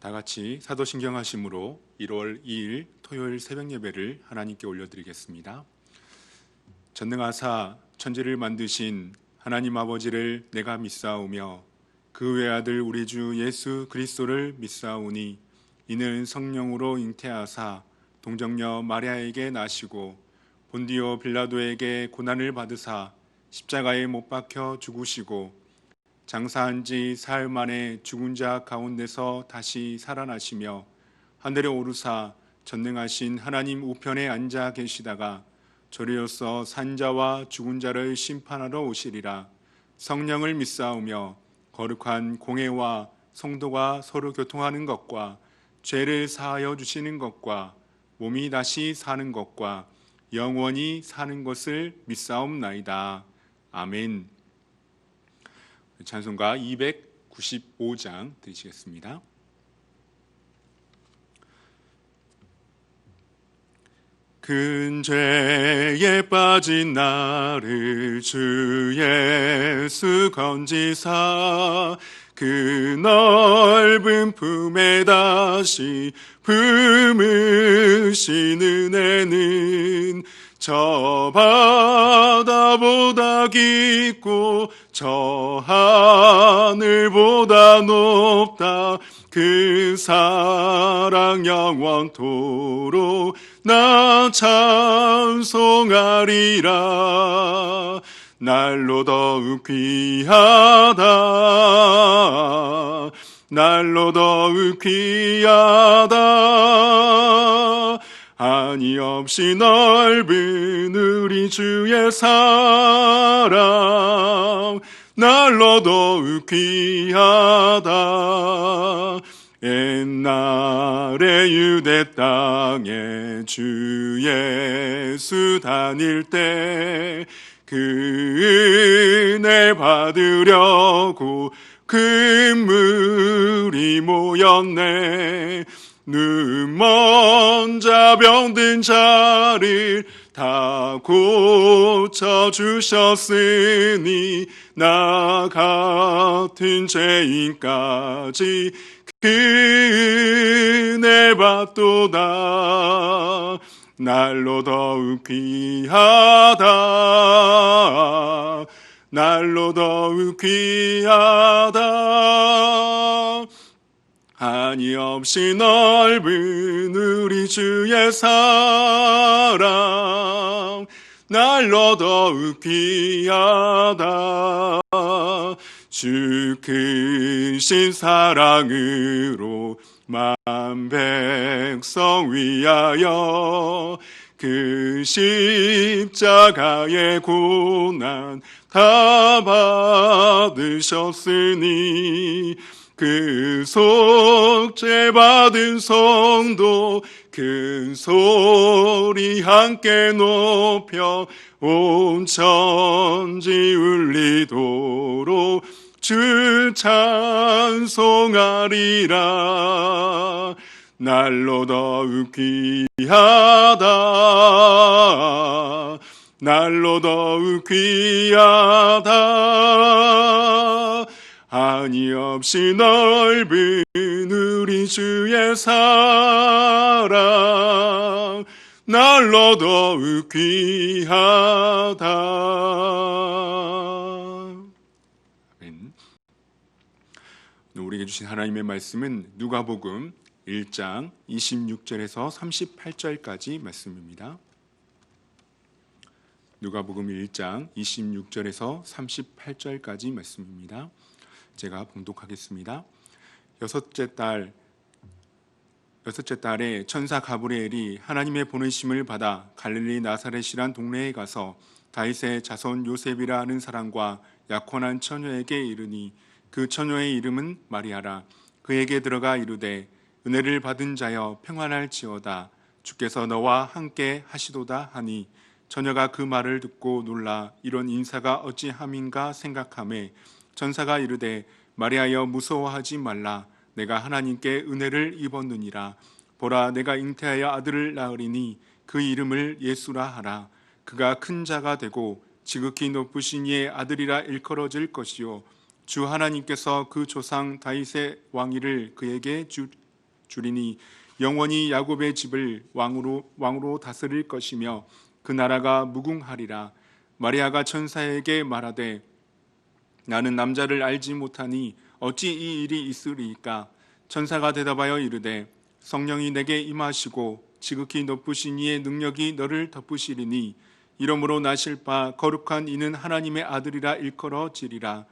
다 같이 사도신경 하심으로 1월 2일 토요일 새벽 예배를 하나님께 올려드리겠습니다. 전능하사 천지를 만드신 하나님 아버지를 내가 믿사오며 그 외아들 우리 주 예수 그리스도를 믿사오니 이는 성령으로 잉태하사 동정녀 마리아에게 나시고 본디오 빌라도에게 고난을 받으사 십자가에 못 박혀 죽으시고 장사한 지 사흘 만에 죽은 자 가운데서 다시 살아나시며 하늘에 오르사 전능하신 하나님 우편에 앉아 계시다가 저리로서 산자와 죽은 자를 심판하러 오시리라. 성령을 믿사오며 거룩한 공회와 성도가 서로 교통하는 것과 죄를 사하여 주시는 것과 몸이 다시 사는 것과 영원히 사는 것을 믿사옵나이다. 아멘. 찬송가 295장 드리시겠습니다. 큰 죄에 빠진 나를 주 예수 건지사 그 넓은 품에 다시 품으시는 은혜는 저 바다보다 깊고 저 하늘보다 높다. 그 사랑 영원토록 나 찬송하리라. 날로 더욱 귀하다. 날로 더욱 귀하다. 한이 없이 넓은 우리 주의 사랑 날로 더욱 귀하다. 옛날에 유대 땅에 주 예수 다닐 때 그 은혜 받으려고 큰 무리 모였네. 눈먼 자 병든 자를 다 고쳐주셨으니 나 같은 죄인까지 그 은혜 받도다. 날로 더욱 귀하다. 날로 더욱 귀하다. 한이 없이 넓은 우리 주의 사랑 날로 더욱 귀하다. 주 크신 사랑으로 만 백성 위하여 그 십자가의 고난 다 받으셨으니 그 속죄 받은 성도 큰 소리 함께 높여 온 천지 울리도록 주 찬송하리라. 날로 더욱 귀하다. 날로 더욱 귀하다. 한이 없이 넓은 우리 주의 사랑 날로 더욱 귀하다. 아멘. 우리에게 주신 하나님의 말씀은 누가복음 1장 26절에서 38절까지 말씀입니다. 누가복음 1장 26절에서 38절까지 말씀입니다. 제가 봉독하겠습니다. 여섯째 달에 천사 가브리엘이 하나님의 보내심을 받아 갈릴리 나사렛이란 동네에 가서 다윗의 자손 요셉이라 하는 사람과 약혼한 처녀에게 이르니 그 처녀의 이름은 마리아라. 그에게 들어가 이르되 은혜를 받은 자여 평안할지어다. 주께서 너와 함께 하시도다 하니 처녀가 그 말을 듣고 놀라 이런 인사가 어찌함인가 생각하매 천사가 이르되 마리아여 무서워하지 말라. 내가 하나님께 은혜를 입었느니라. 보라 내가 잉태하여 아들을 낳으리니 그 이름을 예수라 하라. 그가 큰 자가 되고 지극히 높으신 이의 아들이라 일컬어질 것이요 주 하나님께서 그 조상 다윗의 왕위를 그에게 주리니 영원히 야곱의 집을 왕으로 다스릴 것이며 그 나라가 무궁하리라. 마리아가 천사에게 말하되 나는 남자를 알지 못하니 어찌 이 일이 있으리이까? 천사가 대답하여 이르되 성령이 내게 임하시고 지극히 높으신 이의 능력이 너를 덮으시리니 이러므로 나실 바 거룩한 이는 하나님의 아들이라 일컬어지리라.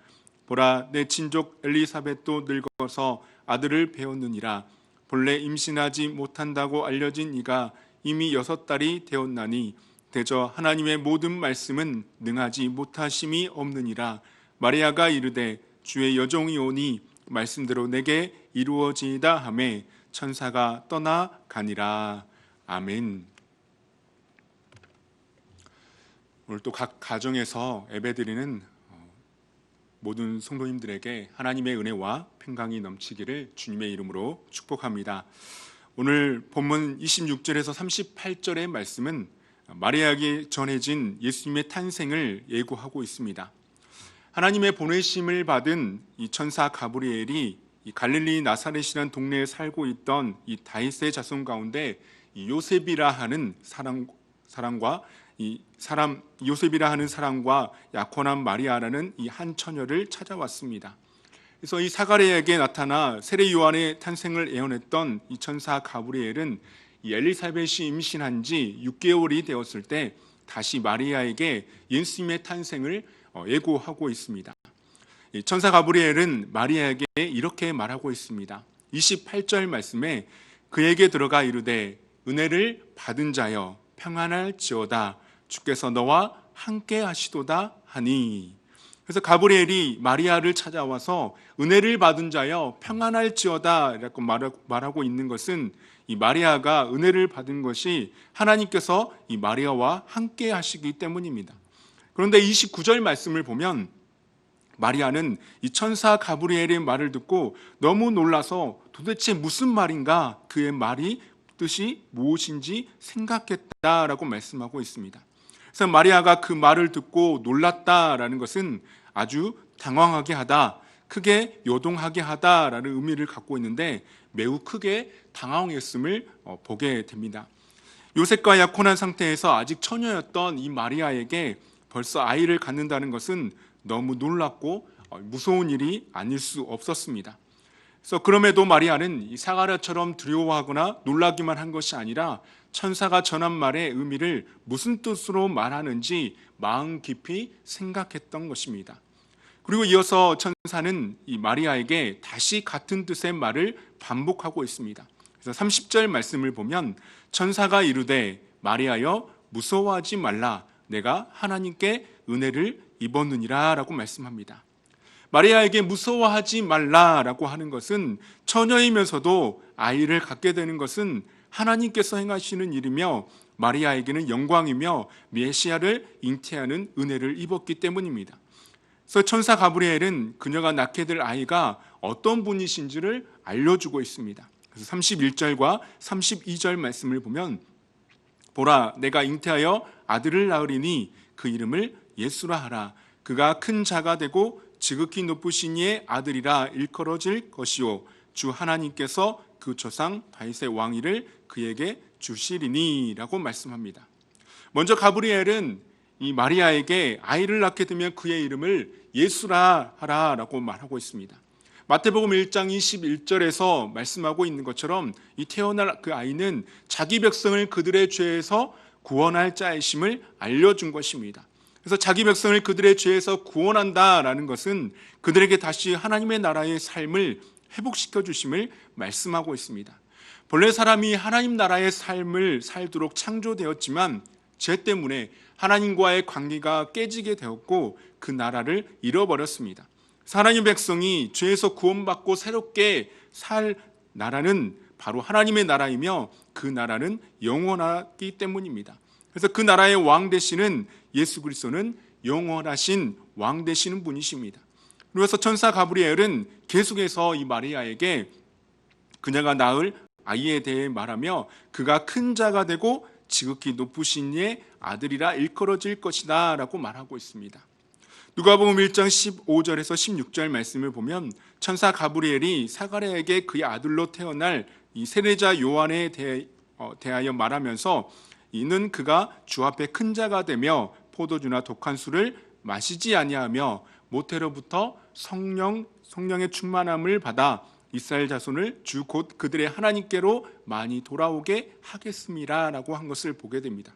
보라, 내 친족 엘리사벳도 늙어서 아들을 배웠느니라. 본래 임신하지 못한다고 알려진 이가 이미 6달이 되었나니 대저 하나님의 모든 말씀은 능하지 못하심이 없느니라. 마리아가 이르되 주의 여종이 오니 말씀대로 내게 이루어지이다 하매 천사가 떠나가니라. 아멘. 오늘 또 각 가정에서 예배드리는 모든 성도님들에게 하나님의 은혜와 평강이 넘치기를 주님의 이름으로 축복합니다. 오늘 본문 26절에서 38절의 말씀은 마리아에게 전해진 예수님의 탄생을 예고하고 있습니다. 하나님의 보내심을 받은 이 천사 가브리엘이 이 갈릴리 나사렛이라는 동네에 살고 있던 이 다윗의 자손 가운데 이 요셉이라 하는 요셉이라 하는 사람과 약혼한 마리아라는 이 한 처녀를 찾아왔습니다. 그래서 이 사가랴에게 나타나 세례 요한의 탄생을 예언했던 이 천사 가브리엘은 이 엘리사벳이 임신한 지 6개월이 되었을 때 다시 마리아에게 예수님의 탄생을 예고하고 있습니다. 이 천사 가브리엘은 마리아에게 이렇게 말하고 있습니다. 28절 말씀에 그에게 들어가 이르되 은혜를 받은 자여 평안할지어다 주께서 너와 함께 하시도다 하니. 그래서 가브리엘이 마리아를 찾아와서 은혜를 받은 자여 평안할지어다 라고 말하고 있는 것은 이 마리아가 은혜를 받은 것이 하나님께서 이 마리아와 함께 하시기 때문입니다. 그런데 29절 말씀을 보면 마리아는 이 천사 가브리엘의 말을 듣고 너무 놀라서 도대체 무슨 말인가, 그의 말이 뜻이 무엇인지 생각했다라고 말씀하고 있습니다. 그래서 마리아가 그 말을 듣고 놀랐다라는 것은 아주 당황하게 하다, 크게 요동하게 하다라는 의미를 갖고 있는데 매우 크게 당황했음을 보게 됩니다. 요셉과 약혼한 상태에서 아직 처녀였던 이 마리아에게 벌써 아이를 갖는다는 것은 너무 놀랍고 무서운 일이 아닐 수 없었습니다. 그래서 그럼에도 마리아는 이 사가랴처럼 두려워하거나 놀라기만 한 것이 아니라 천사가 전한 말의 의미를 무슨 뜻으로 말하는지 마음 깊이 생각했던 것입니다. 그리고 이어서 천사는 이 마리아에게 다시 같은 뜻의 말을 반복하고 있습니다. 그래서 30절 말씀을 보면 천사가 이르되 마리아여 무서워하지 말라 내가 하나님께 은혜를 입었느니라 라고 말씀합니다. 마리아에게 무서워하지 말라라고 하는 것은 처녀이면서도 아이를 갖게 되는 것은 하나님께서 행하시는 일이며 마리아에게는 영광이며 메시아를 잉태하는 은혜를 입었기 때문입니다. 그래서 천사 가브리엘은 그녀가 낳게 될 아이가 어떤 분이신지를 알려주고 있습니다. 그래서 31절과 32절 말씀을 보면 보라 내가 잉태하여 아들을 낳으리니 그 이름을 예수라 하라. 그가 큰 자가 되고 지극히 높으신 이의 아들이라 일컬어질 것이요 주 하나님께서 그 조상 다윗의 왕위를 그에게 주시리니 라고 말씀합니다. 먼저 가브리엘은 이 마리아에게 아이를 낳게 되면 그의 이름을 예수라 하라 라고 말하고 있습니다. 마태복음 1장 21절에서 말씀하고 있는 것처럼 이 태어날 그 아이는 자기 백성을 그들의 죄에서 구원할 자이심을 알려준 것입니다. 그래서 자기 백성을 그들의 죄에서 구원한다라는 것은 그들에게 다시 하나님의 나라의 삶을 회복시켜 주심을 말씀하고 있습니다. 본래 사람이 하나님 나라의 삶을 살도록 창조되었지만 죄 때문에 하나님과의 관계가 깨지게 되었고 그 나라를 잃어버렸습니다. 하나님 백성이 죄에서 구원받고 새롭게 살 나라는 바로 하나님의 나라이며 그 나라는 영원하기 때문입니다. 그래서 그 나라의 왕 되시는 예수 그리스도는 영원하신 왕 되시는 분이십니다. 그래서 천사 가브리엘은 계속해서 이 마리아에게 그녀가 낳을 아이에 대해 말하며 그가 큰 자가 되고 지극히 높으신 이의 아들이라 일컬어질 것이다 라고 말하고 있습니다. 누가복음 1장 15절에서 16절 말씀을 보면 천사 가브리엘이 사가랴에게 그의 아들로 태어날 이 세례자 요한에 대하여 말하면서 이는 그가 주 앞에 큰 자가 되며 포도주나 독한 술을 마시지 아니하며 모태로부터 성령의 충만함을 받아 이스라엘 자손을 주 곧 그들의 하나님께로 많이 돌아오게 하겠습니다라고 한 것을 보게 됩니다.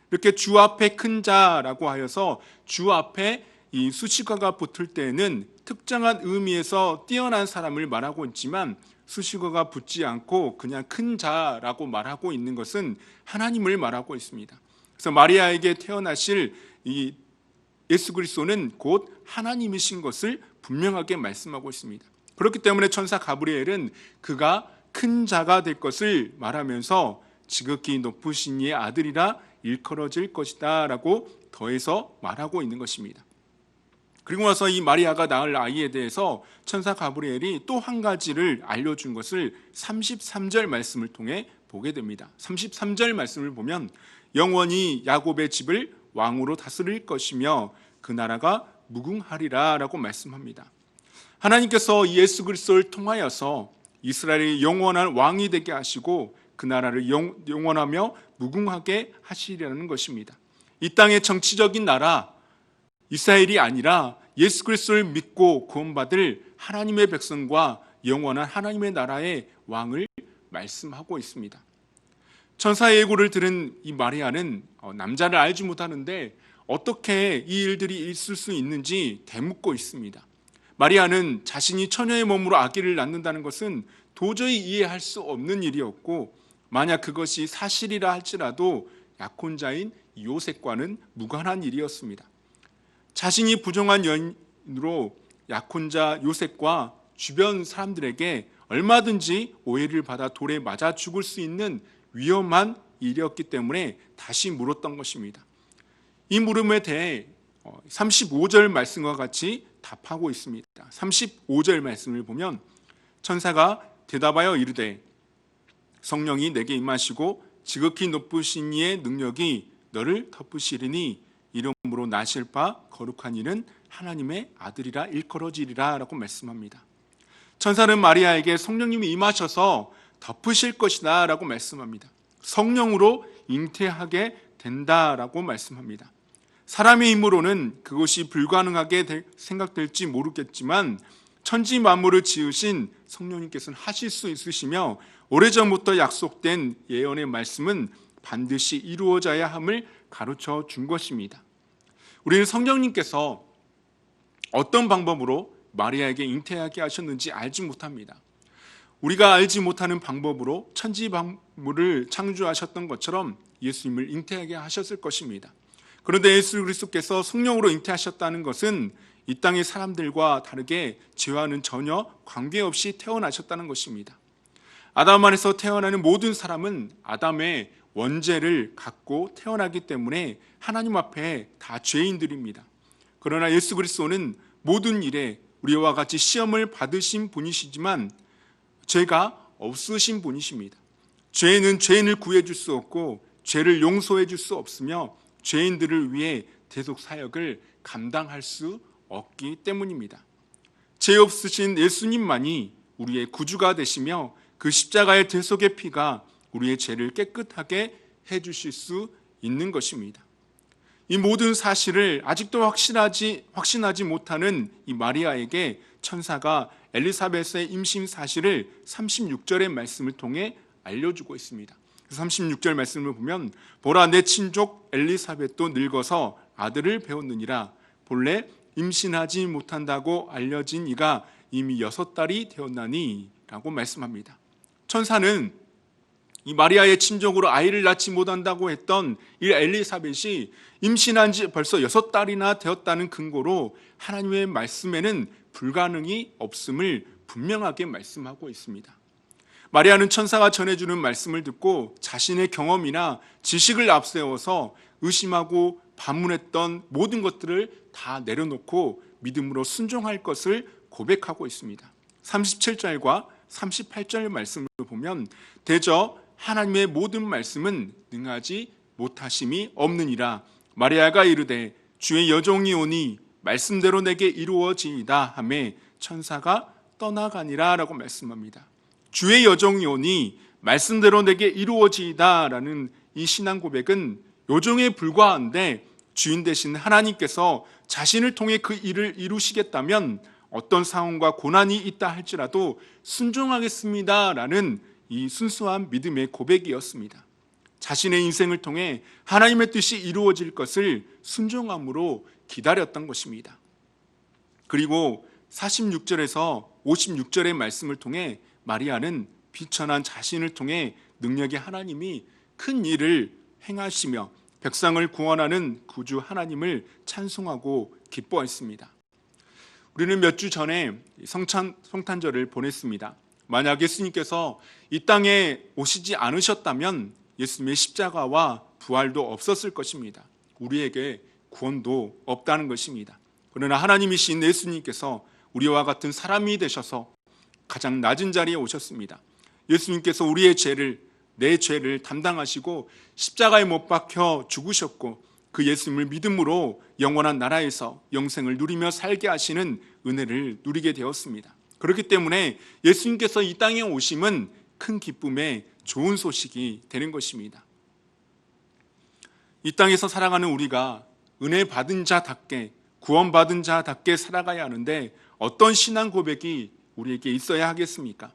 이렇게 주 앞에 큰 자라고 하여서 주 앞에 이 수식어가 붙을 때는 특정한 의미에서 뛰어난 사람을 말하고 있지만 수식어가 붙지 않고 그냥 큰 자라고 말하고 있는 것은 하나님을 말하고 있습니다. 그래서 마리아에게 태어나실 이 예수 그리스도는 곧 하나님이신 것을 분명하게 말씀하고 있습니다. 그렇기 때문에 천사 가브리엘은 그가 큰 자가 될 것을 말하면서 지극히 높으신 이의 아들이라 일컬어질 것이다 라고 더해서 말하고 있는 것입니다. 그리고 나서 이 마리아가 낳을 아이에 대해서 천사 가브리엘이 또 한 가지를 알려준 것을 33절 말씀을 통해 보게 됩니다. 33절 말씀을 보면 영원히 야곱의 집을 왕으로 다스릴 것이며 그 나라가 무궁하리라 라고 말씀합니다. 하나님께서 예수 그리스도를 통하여서 이스라엘이 영원한 왕이 되게 하시고 그 나라를 영원하며 무궁하게 하시려는 것입니다. 이 땅의 정치적인 나라 이스라엘이 아니라 예수 그리스도를 믿고 구원받을 하나님의 백성과 영원한 하나님의 나라의 왕을 말씀하고 있습니다. 천사의 예고를 들은 이 마리아는 남자를 알지 못하는데 어떻게 이 일들이 있을 수 있는지 되묻고 있습니다. 마리아는 자신이 처녀의 몸으로 아기를 낳는다는 것은 도저히 이해할 수 없는 일이었고 만약 그것이 사실이라 할지라도 약혼자인 요셉과는 무관한 일이었습니다. 자신이 부정한 여인으로 약혼자 요셉과 주변 사람들에게 얼마든지 오해를 받아 돌에 맞아 죽을 수 있는 위험한 일이었기 때문에 다시 물었던 것입니다. 이 물음에 대해 35절 말씀과 같이 답하고 있습니다. 35절 말씀을 보면 천사가 대답하여 이르되 성령이 내게 임하시고 지극히 높으신 이의 능력이 너를 덮으시리니 이름으로 나실 바 거룩한 이는 하나님의 아들이라 일컬어지리라 라고 말씀합니다. 천사는 마리아에게 성령님이 임하셔서 덮으실 것이다 라고 말씀합니다. 성령으로 잉태하게 된다라고 말씀합니다. 사람의 힘으로는 그것이 불가능하게 생각될지 모르겠지만 천지 만물을 지으신 성령님께서는 하실 수 있으시며 오래전부터 약속된 예언의 말씀은 반드시 이루어져야 함을 가르쳐 준 것입니다. 우리는 성령님께서 어떤 방법으로 마리아에게 잉태하게 하셨는지 알지 못합니다. 우리가 알지 못하는 방법으로 천지 만물을 창조하셨던 것처럼 예수님을 잉태하게 하셨을 것입니다. 그런데 예수 그리스도께서 성령으로 잉태하셨다는 것은 이 땅의 사람들과 다르게 죄와는 전혀 관계없이 태어나셨다는 것입니다. 아담 안에서 태어나는 모든 사람은 아담의 원죄를 갖고 태어나기 때문에 하나님 앞에 다 죄인들입니다. 그러나 예수 그리스도는 모든 일에 우리와 같이 시험을 받으신 분이시지만 죄가 없으신 분이십니다. 죄는 죄인을 구해줄 수 없고 죄를 용서해 줄 수 없으며 죄인들을 위해 대속 사역을 감당할 수 없기 때문입니다. 죄 없으신 예수님만이 우리의 구주가 되시며 그 십자가의 대속의 피가 우리의 죄를 깨끗하게 해주실 수 있는 것입니다. 이 모든 사실을 아직도 확신하지 못하는 이 마리아에게 천사가 엘리사벳의 임신 사실을 36절의 말씀을 통해 알려주고 있습니다. 36절 말씀을 보면 보라 내 친족 엘리사벳도 늙어서 아들을 배웠느니라 본래 임신하지 못한다고 알려진 이가 이미 6달이 되었나니 라고 말씀합니다. 천사는 이 마리아의 친족으로 아이를 낳지 못한다고 했던 이 엘리사벳이 임신한 지 벌써 6달이나 되었다는 근거로 하나님의 말씀에는 불가능이 없음을 분명하게 말씀하고 있습니다. 마리아는 천사가 전해주는 말씀을 듣고 자신의 경험이나 지식을 앞세워서 의심하고 반문했던 모든 것들을 다 내려놓고 믿음으로 순종할 것을 고백하고 있습니다. 37절과 38절 말씀을 보면 대저 하나님의 모든 말씀은 능하지 못하심이 없느니라 마리아가 이르되 주의 여종이 오니 말씀대로 내게 이루어지이다 하매 천사가 떠나가니라 라고 말씀합니다. 주의 여종이 오니 말씀대로 내게 이루어지이다라는 이 신앙 고백은 요정에 불과한데 주인 되신 하나님께서 자신을 통해 그 일을 이루시겠다면 어떤 상황과 고난이 있다 할지라도 순종하겠습니다라는 이 순수한 믿음의 고백이었습니다. 자신의 인생을 통해 하나님의 뜻이 이루어질 것을 순종함으로 기다렸던 것입니다. 그리고 46절에서 56절의 말씀을 통해 마리아는 비천한 자신을 통해 능력의 하나님이 큰 일을 행하시며 백성을 구원하는 구주 하나님을 찬송하고 기뻐했습니다. 우리는 몇 주 전에 성탄절을 보냈습니다. 만약 예수님께서 이 땅에 오시지 않으셨다면 예수님의 십자가와 부활도 없었을 것입니다. 우리에게 구원도 없다는 것입니다. 그러나 하나님이신 예수님께서 우리와 같은 사람이 되셔서 가장 낮은 자리에 오셨습니다. 예수님께서 우리의 죄를, 내 죄를 담당하시고 십자가에 못 박혀 죽으셨고 그 예수님을 믿음으로 영원한 나라에서 영생을 누리며 살게 하시는 은혜를 누리게 되었습니다. 그렇기 때문에 예수님께서 이 땅에 오심은 큰 기쁨의 좋은 소식이 되는 것입니다. 이 땅에서 살아가는 우리가 은혜 받은 자답게, 구원받은 자답게 살아가야 하는데 어떤 신앙 고백이 우리에게 있어야 하겠습니까?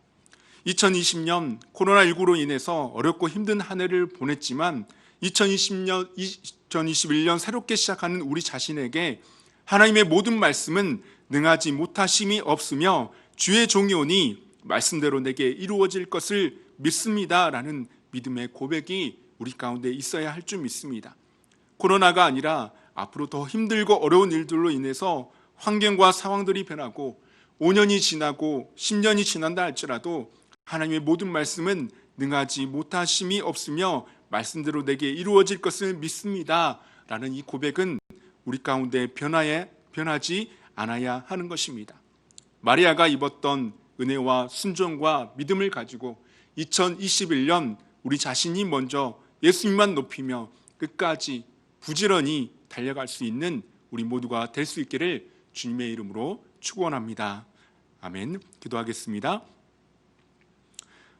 2020년 코로나19로 인해서 어렵고 힘든 한 해를 보냈지만 2021년 새롭게 시작하는 우리 자신에게 하나님의 모든 말씀은 능하지 못하심이 없으며 주의 종이 오니 말씀대로 내게 이루어질 것을 믿습니다라는 믿음의 고백이 우리 가운데 있어야 할 줄 믿습니다. 코로나가 아니라 앞으로 더 힘들고 어려운 일들로 인해서 환경과 상황들이 변하고 5년이 지나고 10년이 지난다 할지라도 하나님의 모든 말씀은 능하지 못하심이 없으며 말씀대로 내게 이루어질 것을 믿습니다 라는 이 고백은 우리 가운데 변하지 않아야 하는 것입니다. 마리아가 입었던 은혜와 순종과 믿음을 가지고 2021년 우리 자신이 먼저 예수님만 높이며 끝까지 부지런히 달려갈 수 있는 우리 모두가 될 수 있기를 주님의 이름으로 축원합니다. 아멘. 기도하겠습니다.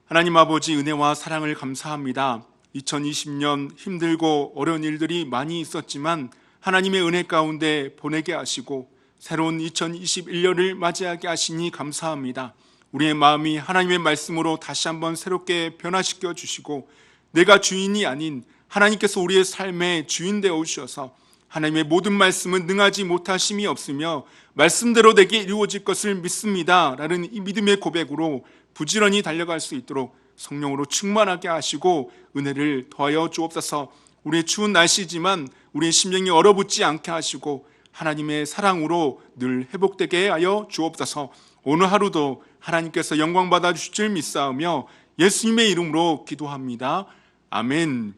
하나님 아버지, 은혜와 사랑을 감사합니다. 2020년 힘들고 어려운 일들이 많이 있었지만 하나님의 은혜 가운데 보내게 하시고 새로운 2021년을 맞이하게 하시니 감사합니다. 우리의 마음이 하나님의 말씀으로 다시 한번 새롭게 변화시켜 주시고 내가 주인이 아닌 하나님께서 우리의 삶의 주인 되어 주셔서 하나님의 모든 말씀은 능하지 못하심이 없으며 말씀대로 내게 이루어질 것을 믿습니다 라는 이 믿음의 고백으로 부지런히 달려갈 수 있도록 성령으로 충만하게 하시고 은혜를 더하여 주옵소서. 우리의 추운 날씨지만 우리의 심령이 얼어붙지 않게 하시고 하나님의 사랑으로 늘 회복되게 하여 주옵소서. 오늘 하루도 하나님께서 영광 받아 주실 줄 믿사오며 예수님의 이름으로 기도합니다. 아멘.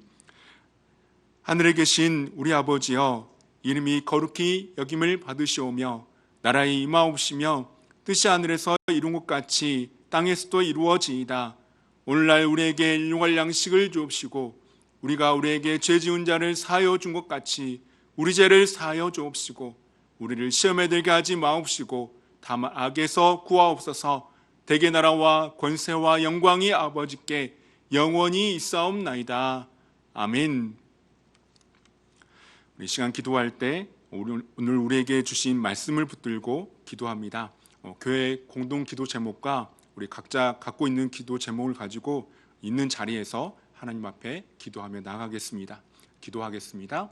하늘에 계신 우리 아버지여, 이름이 거룩히 여김을 받으시오며 나라의 임하옵시며 뜻이 하늘에서 이룬 것 같이 땅에서도 이루어지이다. 오늘날 우리에게 일용할 양식을 주옵시고 우리가 우리에게 죄 지은 자를 사하여 준 것 같이 우리 죄를 사하여 주옵시고 우리를 시험에 들게 하지 마옵시고 다만 악에서 구하옵소서. 대개 나라와 권세와 영광이 아버지께 영원히 있사옵나이다. 아멘. 우리 시간 기도할 때 오늘 우리에게 주신 말씀을 붙들고 기도합니다. 교회 공동 기도 제목과 우리 각자 갖고 있는 기도 제목을 가지고 있는 자리에서 하나님 앞에 기도하며 나가겠습니다. 기도하겠습니다.